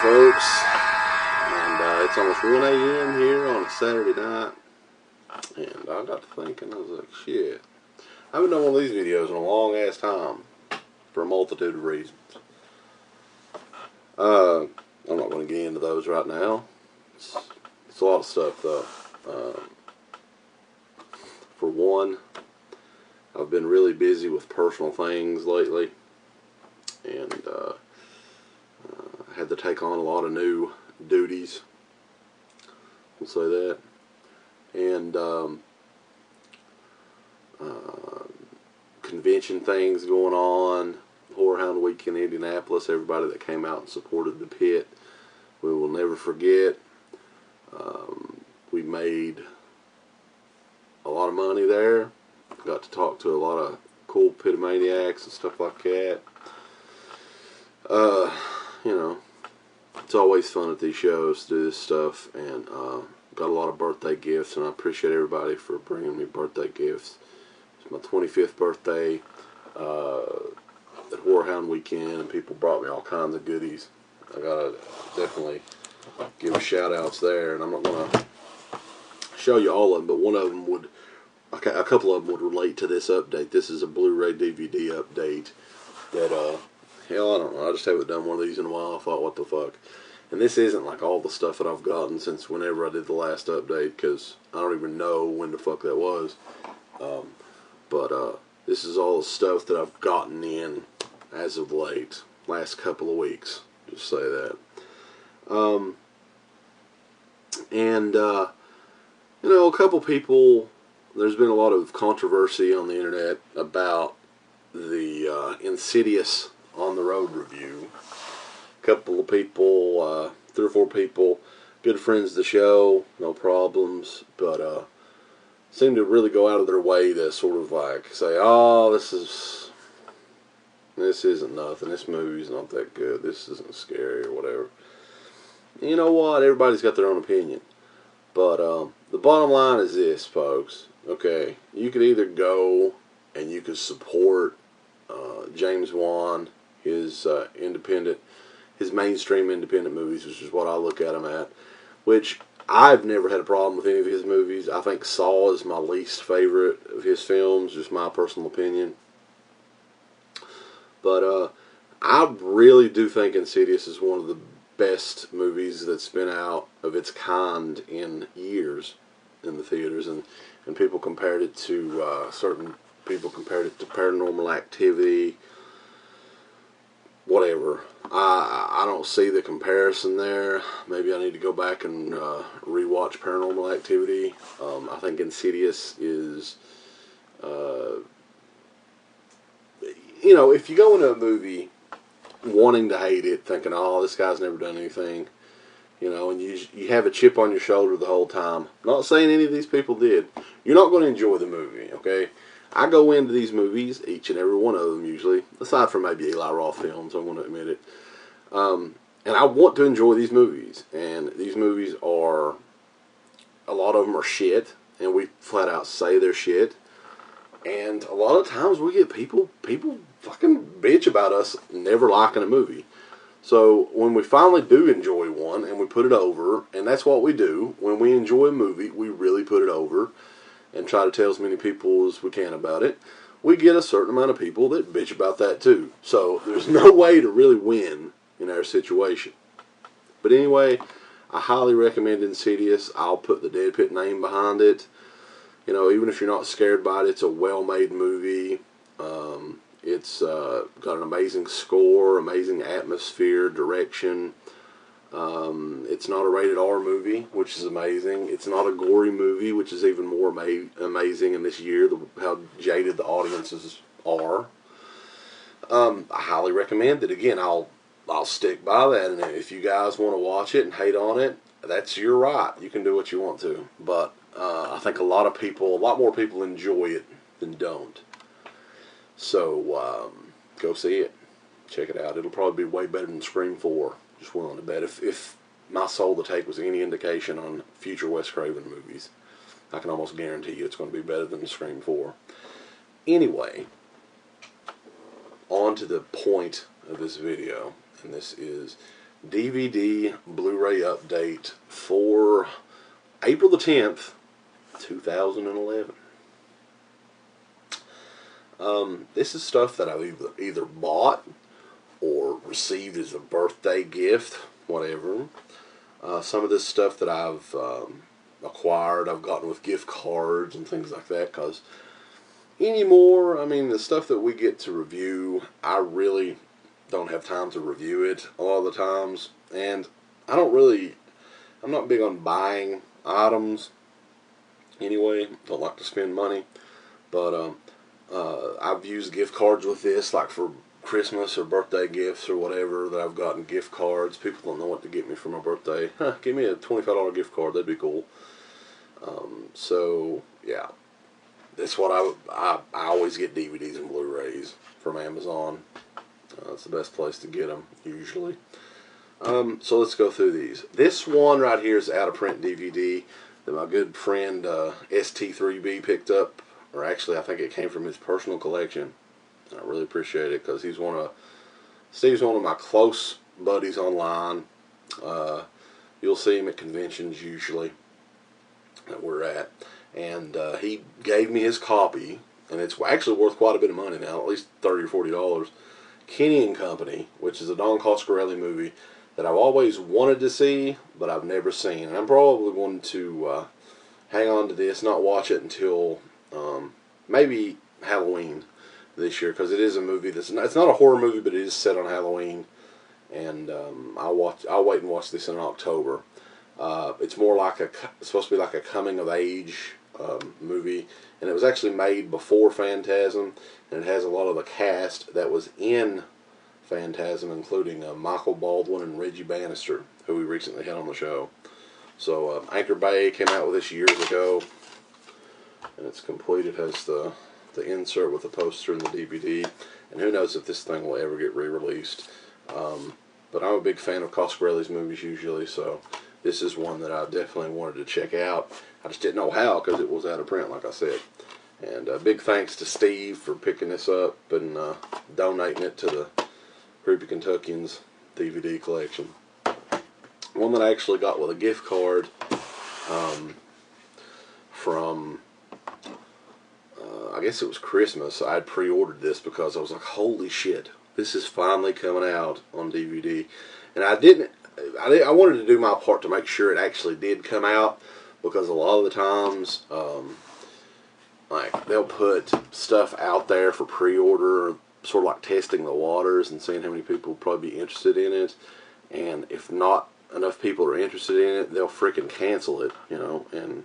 folks, and it's almost 1 a.m. here on a Saturday night, and I got to thinking, I was like, shit, I haven't done one of these videos in a long ass time, for a multitude of reasons. I'm not going to get into those right now. It's a lot of stuff though. For one, I've been really busy with personal things lately, and had to take on a lot of new duties, we'll say that, and convention things going on, Horror Hound Week in Indianapolis, everybody that came out and supported the pit, we will never forget. We made a lot of money there, got to talk to a lot of cool pitomaniacs and stuff like that. You know, it's always fun at these shows to do this stuff, and got a lot of birthday gifts, and I appreciate everybody for bringing me birthday gifts. It's my 25th birthday at Horror Hound Weekend, and people brought me all kinds of goodies. I gotta definitely give a shout outs there, and I'm not gonna show you all of them, but one of them would, a couple of them would relate to this update. This is a Blu-ray DVD update that hell, I don't know, I just haven't done one of these in a while. I thought, what the fuck. And this isn't like all the stuff that I've gotten since whenever I did the last update, because I don't even know when the fuck that was. But this is all the stuff that I've gotten in as of late, last couple of weeks, just say that. You know, a couple people, there's been a lot of controversy on the internet about the Insidious on the road review. A couple of people, 3 or 4 people, good friends of the show, no problems, but seem to really go out of their way to sort of like say, oh, this isn't nothing, this movie's not that good, this isn't scary or whatever. You know what, everybody's got their own opinion, but the bottom line is this, folks. Okay, you could either go and you could support James Wan, his mainstream independent movies, which is what I look at him at, which I've never had a problem with any of his movies. I think Saw is my least favorite of his films, just my personal opinion. But I really do think Insidious is one of the best movies that's been out of its kind in years in the theaters, and people compared it to certain people compared it to Paranormal Activity, whatever. I don't see the comparison there. Maybe I need to go back and rewatch Paranormal Activity. I think Insidious is, you know, if you go into a movie wanting to hate it, thinking, oh, this guy's never done anything, you know, and you have a chip on your shoulder the whole time. I'm not saying any of these people did. You're not going to enjoy the movie, okay? I go into these movies, each and every one of them usually, aside from maybe Eli Roth films, I'm going to admit it. And I want to enjoy these movies. And these movies are, a lot of them are shit, and we flat out say they're shit. And a lot of times we get people fucking bitch about us never liking a movie. So when we finally do enjoy one, and we put it over, and that's what we do, when we enjoy a movie, we really put it over, and try to tell as many people as we can about it, we get a certain amount of people that bitch about that too. So there's no way to really win in our situation. But anyway, I highly recommend Insidious. I'll put the DEADPIT name behind it. You know, even if you're not scared by it, it's a well-made movie. It's got an amazing score, amazing atmosphere, direction. It's not a rated R movie, which is amazing. It's not a gory movie, which is even more amazing in this year, how jaded the audiences are. I highly recommend it. Again, I'll stick by that, and if you guys want to watch it and hate on it, that's your right. You can do what you want to. But I think a lot more people enjoy it than don't. So go see it. Check it out. It'll probably be way better than Scream 4. Just willing to bet. If My Soul the Take was any indication on future Wes Craven movies, I can almost guarantee you it's going to be better than Scream 4. Anyway, on to the point of this video, and this is DVD Blu-ray update for April the 10th, 2011. This is stuff that I've either bought or received as a birthday gift, whatever. Some of this stuff that I've acquired, I've gotten with gift cards and things like that, because anymore, I mean, the stuff that we get to review, I really don't have time to review it a lot of the times, and I'm not big on buying items anyway. Don't like to spend money, but I've used gift cards with this, like for Christmas or birthday gifts or whatever, that I've gotten gift cards. People don't know what to get me for my birthday. Give me a $25 gift card, that'd be cool. So yeah, that's what I always get DVDs and Blu-rays from Amazon. It's the best place to get them usually. So let's go through these. This one right here is out of print DVD that my good friend ST3B picked up, or actually I think it came from his personal collection. I really appreciate it, because Steve's one of my close buddies online. You'll see him at conventions usually that we're at, and he gave me his copy, and it's actually worth quite a bit of money now, at least $30 or $40. Kenny and Company, which is a Don Coscarelli movie that I've always wanted to see, but I've never seen. And I'm probably going to hang on to this, not watch it until maybe Halloween this year, because it is a movie it's not a horror movie, but it is set on Halloween, and I'll wait and watch this in October. It's more like it's supposed to be like a coming of age movie, and it was actually made before Phantasm, and it has a lot of the cast that was in Phantasm, including Michael Baldwin and Reggie Bannister, who we recently had on the show. So Anchor Bay came out with this years ago, and it's complete. It has the insert with the poster and the DVD, and who knows if this thing will ever get re-released. But I'm a big fan of Coscarelli's movies usually, so this is one that I definitely wanted to check out. I just didn't know how, because it was out of print, like I said. And big thanks to Steve for picking this up and donating it to the Creepy Kentuckians DVD collection. One that I actually got with a gift card from, I guess it was Christmas. I had pre-ordered this because I was like, holy shit, this is finally coming out on DVD. And I wanted to do my part to make sure it actually did come out, because a lot of the times, like, they'll put stuff out there for pre-order, sort of like testing the waters and seeing how many people will probably be interested in it. And if not enough people are interested in it, they'll freaking cancel it, and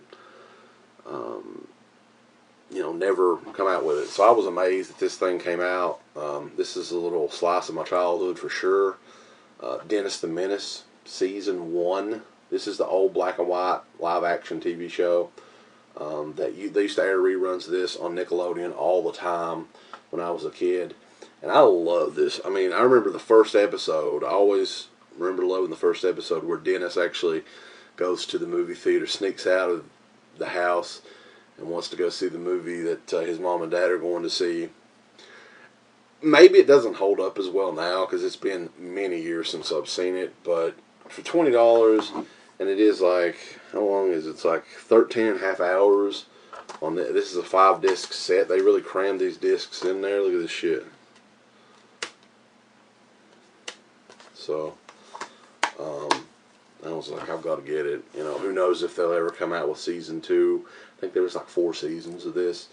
never come out with it. So I was amazed that this thing came out. This is a little slice of my childhood for sure. Dennis the Menace, Season 1. This is the old black and white live-action TV show. They used to air reruns of this on Nickelodeon all the time when I was a kid. And I love this. I mean, I remember the first episode. I always remember loving the first episode where Dennis actually goes to the movie theater, sneaks out of the house, and wants to go see the movie that his mom and dad are going to see. Maybe it doesn't hold up as well now, because it's been many years since I've seen it, but for $20, and it is like, how long is it? It's like 13 and a half hours. This is a 5-disc set. They really crammed these discs in there. Look at this shit. So, I was like, I've got to get it. Who knows if they'll ever come out with Season 2. I think there was like 4 seasons of this.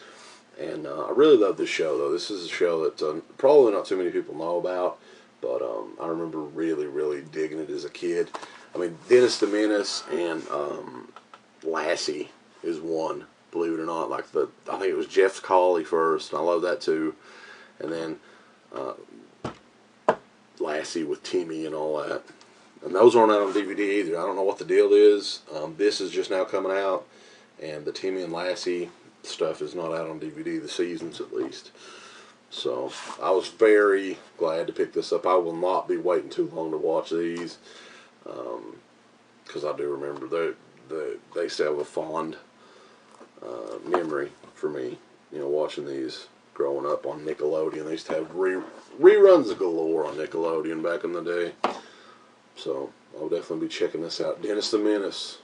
And I really love this show, though. This is a show that probably not too many people know about, but I remember really, really digging it as a kid. I mean, Dennis the Menace and Lassie is one, believe it or not. Like I think it was Jeff's Collie first, and I love that too. And then Lassie with Timmy and all that. And those aren't out on DVD either. I don't know what the deal is. This is just now coming out, and the Timmy and Lassie stuff is not out on DVD, the seasons at least. So I was very glad to pick this up. I will not be waiting too long to watch these, because I do remember they still have a fond memory for me, watching these growing up on Nickelodeon. They used to have reruns galore on Nickelodeon back in the day. So I'll definitely be checking this out. Dennis the Menace,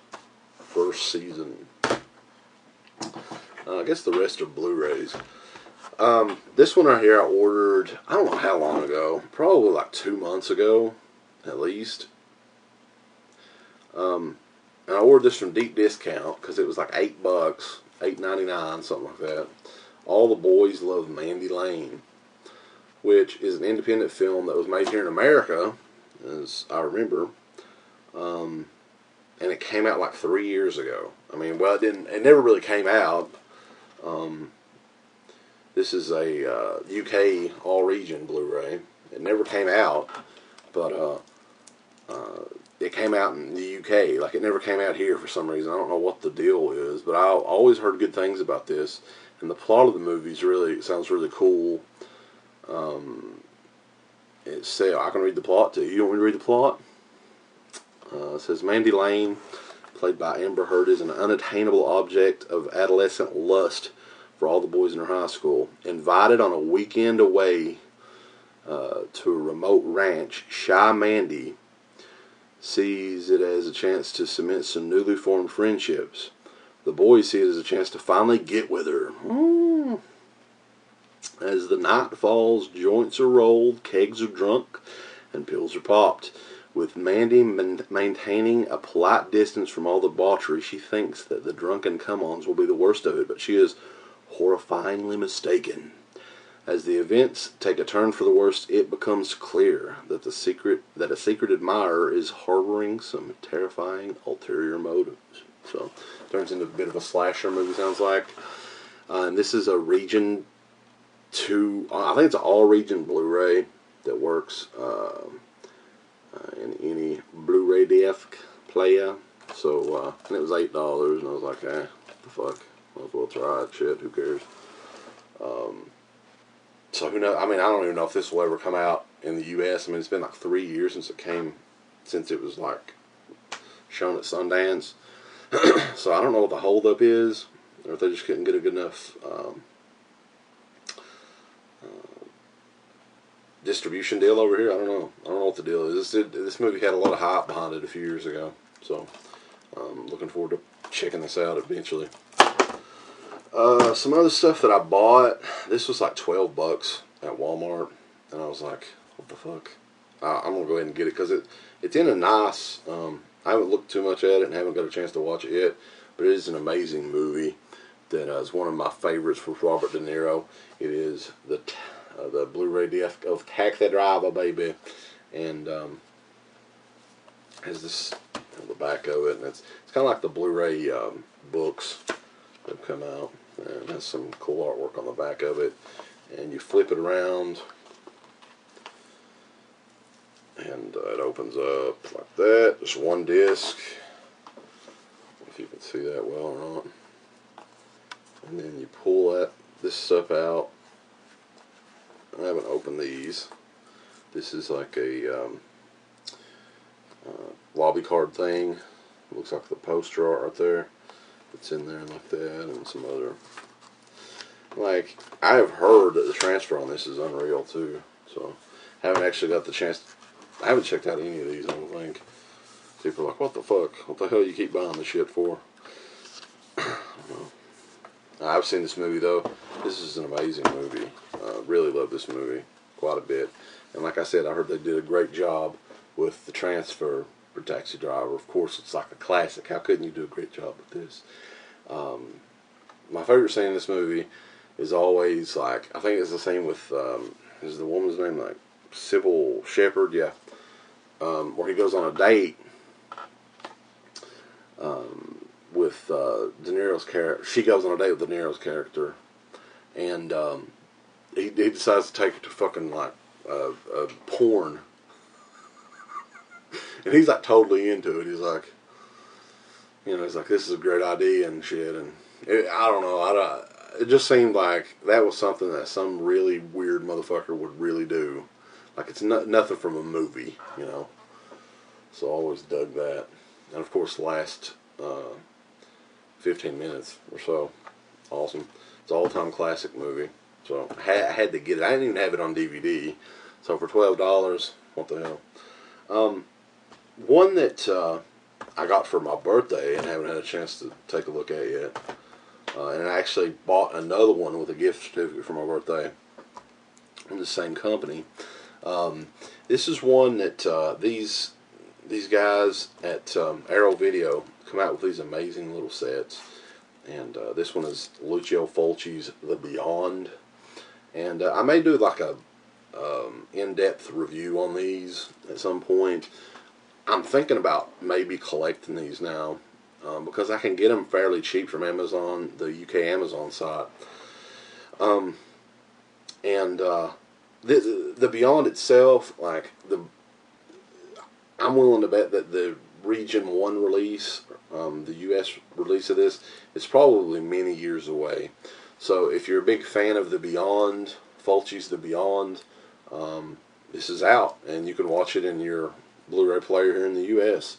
first season. I guess the rest are Blu-rays. This one right here I ordered, I don't know how long ago, probably like 2 months ago, at least. And I ordered this from deep discount because it was like $8, $8.99, something like that. All the Boys Love Mandy Lane, which is an independent film that was made here in America, as I remember. And it came out like 3 years ago. I mean, well, it never really came out. This is a UK all-region Blu-ray. It never came out, but it came out in the UK. Like, it never came out here for some reason. I don't know what the deal is, but I always heard good things about this. And the plot of the movie sounds really cool. It says, I can read the plot to you. You want me to read the plot? It says, Mandy Lane, played by Amber Heard, is an unattainable object of adolescent lust for all the boys in her high school. Invited on a weekend away to a remote ranch, shy Mandy sees it as a chance to cement some newly formed friendships. The boys see it as a chance to finally get with her. As the night falls, joints are rolled, kegs are drunk, and pills are popped. With Mandy maintaining a polite distance from all the debauchery, she thinks that the drunken come-ons will be the worst of it, but she is horrifyingly mistaken. As the events take a turn for the worst, it becomes clear that a secret admirer is harboring some terrifying ulterior motives. So, it turns into a bit of a slasher movie, sounds like. And this is a Region 2, I think it's an all-region Blu-ray that works in any Blu-ray disc player. So, and it was $8, and I was like, what the fuck? Might as well try it. Shit, who cares? So who knows? I mean, I don't even know if this will ever come out in the U.S. I mean, it's been like 3 years since it was like shown at Sundance. So I don't know what the holdup is, or if they just couldn't get a good enough distribution deal over here. I don't know what the deal is. This movie had a lot of hype behind it a few years ago, so I'm looking forward to checking this out eventually. Some other stuff that I bought. This was like $12 at Walmart, and I was like, what the fuck? I'm gonna go ahead and get it because it's in a nice. I haven't looked too much at it and haven't got a chance to watch it yet, but it is an amazing movie that is one of my favorites with Robert De Niro. It is the Blu-ray disc of Taxi Driver, baby, and has this on the back of it, and it's kind of like the Blu-ray books that have come out, and it has some cool artwork on the back of it, and you flip it around, and it opens up like that. Just one disc, if you can see that well or not, and then you pull this stuff out. I haven't opened these. This is like a lobby card thing. Looks like the poster art right there. It's in there like that, and some other. Like, I have heard that the transfer on this is unreal too. So, haven't actually got the chance. I haven't checked out any of these, I don't think. People are like, what the fuck? What the hell you keep buying this shit for? I don't know. I've seen this movie though. This is an amazing movie. Really love this movie quite a bit. And like I said, I heard they did a great job with the transfer for Taxi Driver. Of course, it's like a classic. How couldn't you do a great job with this? My favorite scene in this movie is always like, I think it's the same with, is the woman's name like Sybil Shepherd? Yeah. Where he goes on a date with De Niro's character. She goes on a date with De Niro's character, and he decides to take her to fucking like porn, and he's like totally into it. He's like, he's like, this is a great idea and shit, and I don't know, it just seemed like that was something that some really weird motherfucker would really do. Like, it's nothing from a movie, So I always dug that, and of course, last 15 minutes or so, awesome. It's an all-time classic movie. So I had to get it. I didn't even have it on DVD. So for $12, what the hell? One that I got for my birthday and haven't had a chance to take a look at yet. And I actually bought another one with a gift certificate for my birthday from the same company. This is one that these guys at Arrow Video come out with these amazing little sets. And this one is Lucio Fulci's The Beyond. And I may do like a in-depth review on these at some point. I'm thinking about maybe collecting these now because I can get them fairly cheap from Amazon, the UK Amazon site. The Beyond itself, like I'm willing to bet that the Region 1 release, the US release of this, is probably many years away. So if you're a big fan of The Beyond, Fulci's The Beyond, this is out, and you can watch it in your Blu-ray player here in the U.S.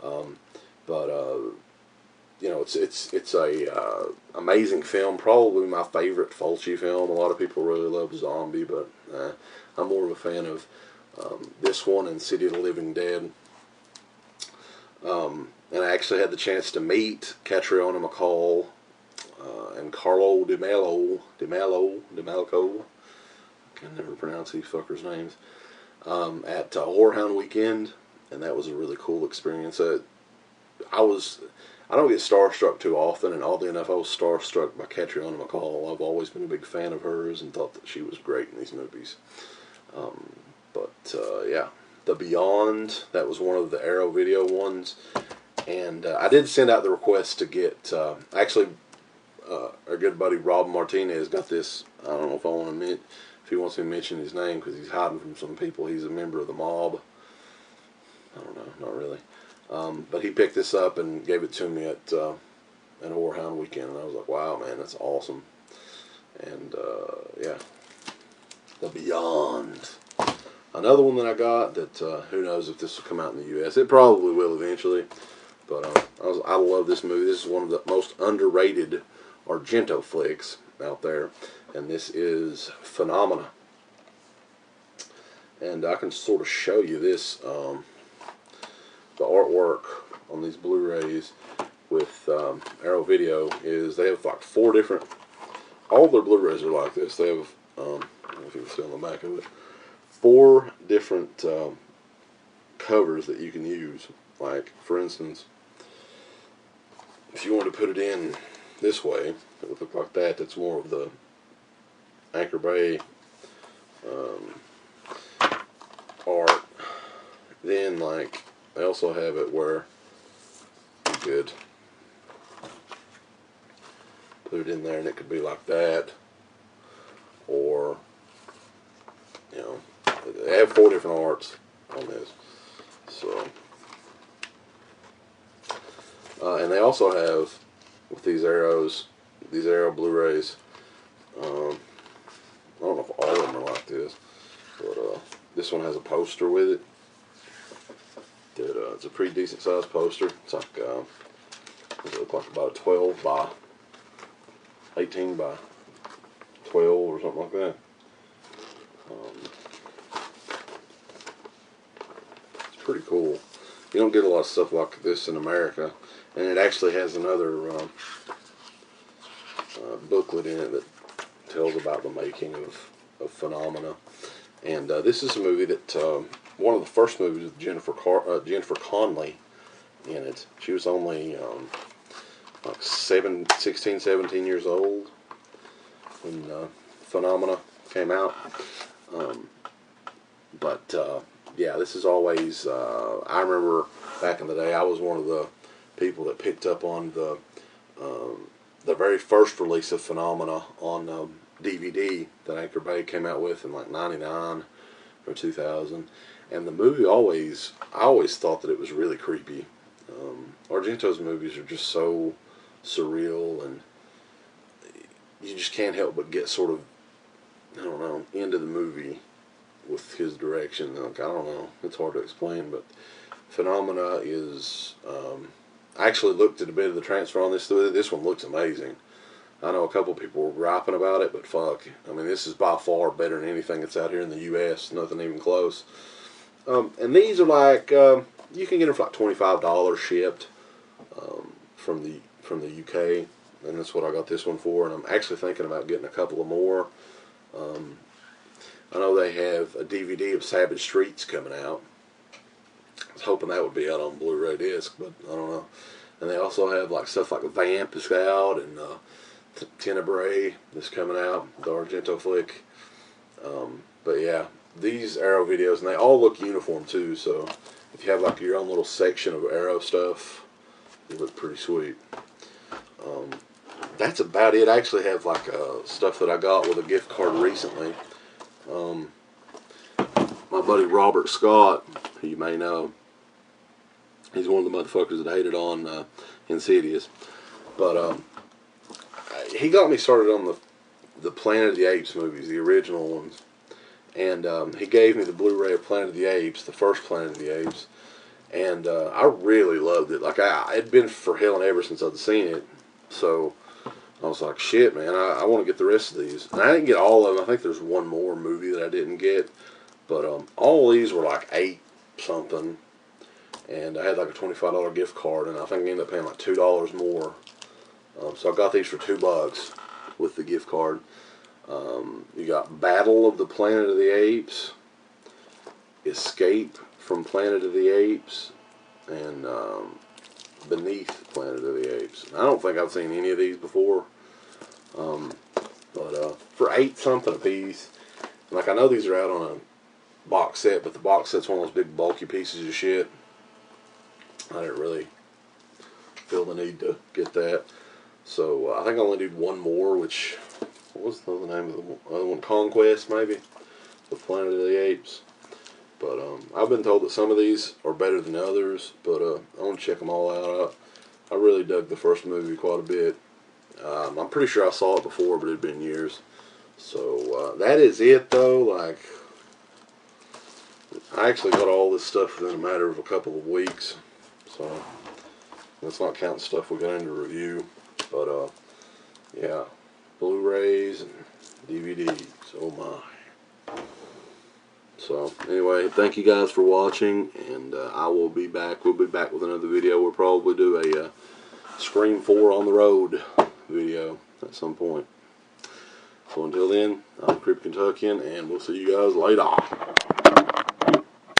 You know, it's a amazing film. Probably my favorite Fulci film. A lot of people really love Zombie, but I'm more of a fan of this one and City of the Living Dead. And I actually had the chance to meet Catriona MacColl and Carlo Di Malco. I can never pronounce these fuckers' names. At Whorehound Weekend, and that was a really cool experience. I don't get starstruck too often, and oddly enough, I was starstruck by Catriona MacColl. I've always been a big fan of hers and thought that she was great in these movies. Yeah, The Beyond, that was one of the Arrow Video ones, and I did send out the request to get, actually, our good buddy Rob Martinez got this. I don't know if I want to admit, if he wants me to mention his name because he's hiding from some people. He's a member of the mob. I don't know, not really. But he picked this up and gave it to me at Whorehound Weekend, and I was like, wow, man, that's awesome. And, yeah, The Beyond. Another one that I got that, who knows if this will come out in the U.S. It probably will eventually. But I love this movie. This is one of the most underrated Argento flicks out there. And this is Phenomena. And I can sort of show you this, the artwork on these Blu-rays with Arrow Video is they have like 4 different, all their Blu-rays are like this. They have, I don't know if you can see on the back of it, 4 different covers that you can use. Like, for instance, if you want to put it in this way, it would look like that. That's more of the Anchor Bay art. Then, like, they also have it where you could put it in there and it could be like that. Or, you know, they have 4 different arts on this. So, and they also have, with these arrows, these Arrow Blu-rays, I don't know if all of them are like this, but this one has a poster with it. It's a pretty decent sized poster. It's like, does it look like about a 12 by 18 by 12 or something like that. It's pretty cool. You don't get a lot of stuff like this in America. And it actually has another booklet in it that tells about the making of Phenomena. And this is a movie that, one of the first movies with Jennifer Connelly in it. She was only like 16, 17 years old when Phenomena came out. Yeah, this is always, I remember back in the day, I was one of the people that picked up on the very first release of Phenomena on DVD that Anchor Bay came out with in like 99 or 2000. And the movie I always thought that it was really creepy. Argento's movies are just so surreal, and you just can't help but get sort of, I don't know, into the movie with his direction. Like, I don't know, it's hard to explain, but Phenomena is, I actually looked at a bit of the transfer on this. This one looks amazing. I know a couple people were griping about it, but fuck, I mean, this is by far better than anything that's out here in the U.S., nothing even close. And these are like, you can get them for like $25 shipped from the UK, and that's what I got this one for. And I'm actually thinking about getting a couple of more. I know they have a DVD of Savage Streets coming out. I was hoping that would be out on Blu-ray disc, but I don't know. And they also have like stuff like Vamp is out, and Tenebrae is coming out, the Argento flick. But yeah, these Arrow videos, and they all look uniform too, so if you have like your own little section of Arrow stuff, they look pretty sweet. That's about it. I actually have like stuff that I got with a gift card recently. My buddy Robert Scott, who you may know, he's one of the motherfuckers that hated on Insidious, but he got me started on the Planet of the Apes movies, the original ones, and he gave me the Blu-ray of Planet of the Apes, the first Planet of the Apes, and I really loved it. Like, I'd been for hell and ever since I'd seen it, so I was like, shit, man, I want to get the rest of these. And I didn't get all of them. I think there's one more movie that I didn't get, but all of these were like $8 something, and I had like a $25 gift card, and I think I ended up paying like $2 more. So I got these for $2 with the gift card. You got Battle of the Planet of the Apes, Escape from Planet of the Apes, and Beneath Planet of the Apes. I don't think I've seen any of these before, but for $8 something a piece, and like I know these are out on a box set, but the box set's one of those big bulky pieces of shit. I didn't really feel the need to get that, so I think I only did one more, which, what was the other name of the other one? Conquest, maybe, the Planet of the Apes. But I've been told that some of these are better than others, but I want to check them all out. I really dug the first movie quite a bit. I'm pretty sure I saw it before, but it had been years. So that is it, though. Like, I actually got all this stuff within a matter of a couple of weeks. So let's not count the stuff we got into review. But yeah, Blu-rays and DVDs. Oh my. So anyway, thank you guys for watching, and I will be back. We'll be back with another video. We'll probably do a Scream 4 on the road video at some point. So until then, I'm Creepy Kentuckian, and we'll see you guys later.